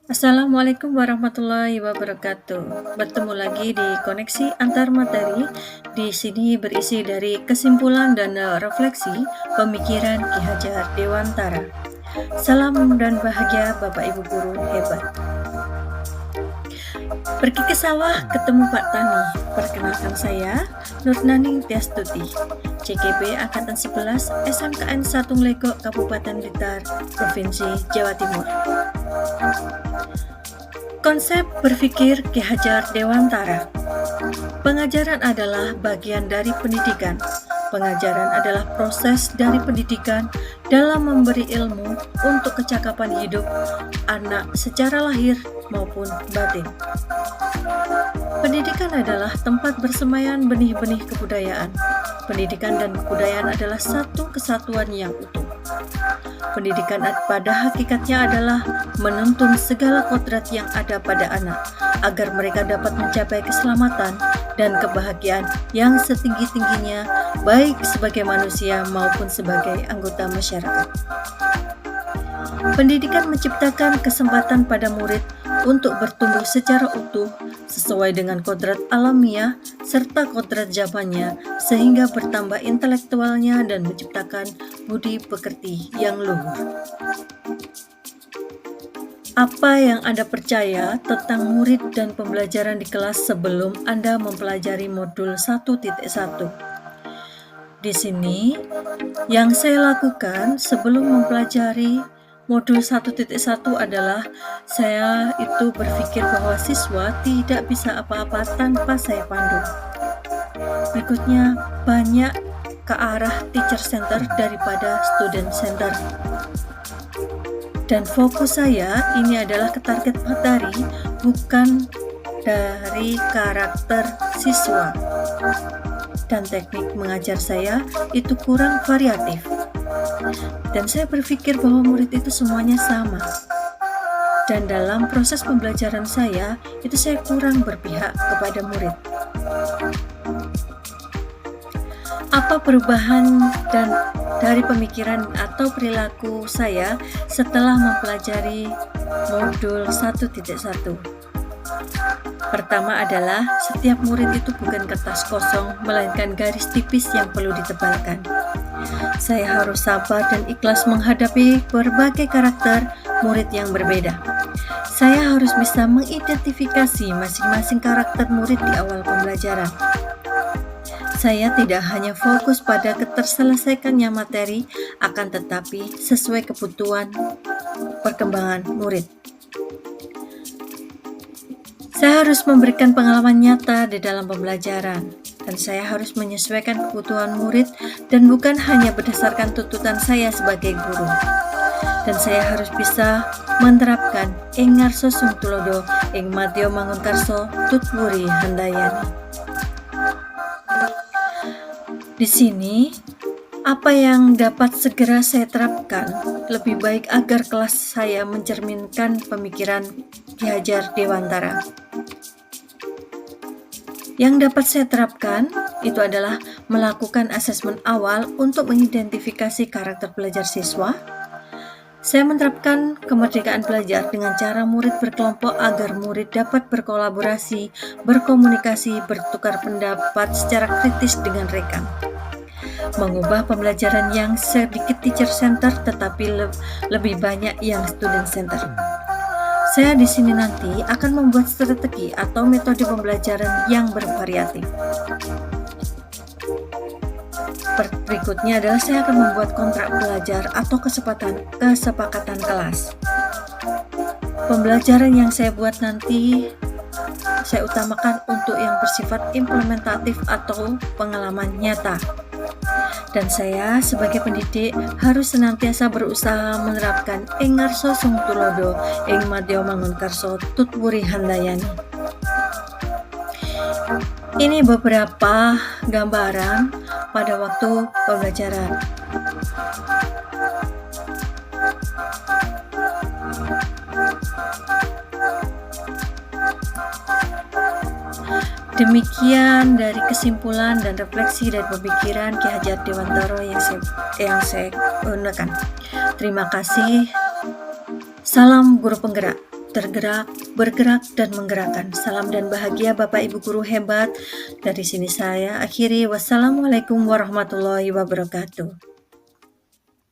Assalamualaikum warahmatullahi wabarakatuh. Bertemu lagi di koneksi antar materi. Di sini berisi dari kesimpulan dan refleksi pemikiran Ki Hajar Dewantara. Salam dan bahagia Bapak Ibu guru hebat. Pergi ke sawah ketemu Pak Tani. Perkenalkan saya Nurnaning Tiastuti, CGB Angkatan 11 SMKN 1 Legok Kabupaten Blitar, Provinsi Jawa Timur. Konsep berpikir Ki Hajar Dewantara. Pengajaran adalah bagian dari pendidikan. Pengajaran adalah proses dari pendidikan dalam memberi ilmu untuk kecakapan hidup anak secara lahir maupun batin. Pendidikan adalah tempat bersemaian benih-benih kebudayaan. Pendidikan dan kebudayaan adalah satu kesatuan yang utuh. Pendidikan pada hakikatnya adalah menuntun segala kodrat yang ada pada anak agar mereka dapat mencapai keselamatan dan kebahagiaan yang setinggi-tingginya baik sebagai manusia maupun sebagai anggota masyarakat. Pendidikan menciptakan kesempatan pada murid untuk bertumbuh secara utuh sesuai dengan kodrat alamiah serta kodrat zamannya sehingga bertambah intelektualnya dan menciptakan budi pekerti yang luhur. Apa yang Anda percaya tentang murid dan pembelajaran di kelas sebelum Anda mempelajari modul 1.1? Di sini, yang saya lakukan sebelum mempelajari modul 1.1 adalah saya itu berpikir bahwa siswa tidak bisa apa-apa tanpa saya pandu. Berikutnya, banyak ke arah teacher center daripada student center. Dan fokus saya ini adalah ke target materi, bukan dari karakter siswa. Dan teknik mengajar saya itu kurang variatif. Dan saya berpikir bahwa murid itu semuanya sama. Dan dalam proses pembelajaran saya, itu saya kurang berpihak kepada murid. Apa perubahan dan dari pemikiran atau perilaku saya setelah mempelajari modul 1.1? Pertama adalah setiap murid itu bukan kertas kosong, melainkan garis tipis yang perlu ditebalkan. Saya harus sabar dan ikhlas menghadapi berbagai karakter murid yang berbeda. Saya harus bisa mengidentifikasi masing-masing karakter murid di awal pembelajaran. Saya tidak hanya fokus pada keterselesaikannya materi, akan tetapi sesuai kebutuhan perkembangan murid. Saya harus memberikan pengalaman nyata di dalam pembelajaran, dan saya harus menyesuaikan kebutuhan murid dan bukan hanya berdasarkan tuntutan saya sebagai guru. Dan saya harus bisa menerapkan ing ngarsa sung tulodo, ing madya mangunkarsa tutwuri handayani. Di sini, apa yang dapat segera saya terapkan lebih baik agar kelas saya mencerminkan pemikiran Ki Hajar Dewantara. Yang dapat saya terapkan itu adalah melakukan asesmen awal untuk mengidentifikasi karakter belajar siswa. Saya menerapkan kemerdekaan belajar dengan cara murid berkelompok agar murid dapat berkolaborasi, berkomunikasi, bertukar pendapat secara kritis dengan rekan. Mengubah pembelajaran yang sedikit teacher center tetapi lebih banyak yang student center. Saya di sini nanti akan membuat strategi atau metode pembelajaran yang bervariatif. Berikutnya adalah saya akan membuat kontrak belajar atau kesepakatan kelas. Pembelajaran yang saya buat nanti saya utamakan untuk yang bersifat implementatif atau pengalaman nyata. Dan saya sebagai pendidik harus senantiasa berusaha menerapkan ing ngarsa sung tulodo, ing madya mangunkarsa tutwuri handayani. Ini beberapa gambaran pada waktu pembelajaran. Demikian dari kesimpulan dan refleksi dari pemikiran Ki Hajar Dewantara yang saya gunakan. Terima kasih. Salam guru penggerak. tergerak, bergerak, dan menggerakkan. Salam dan bahagia Bapak Ibu guru hebat. Dari sini saya akhiri. Wassalamualaikum warahmatullahi wabarakatuh.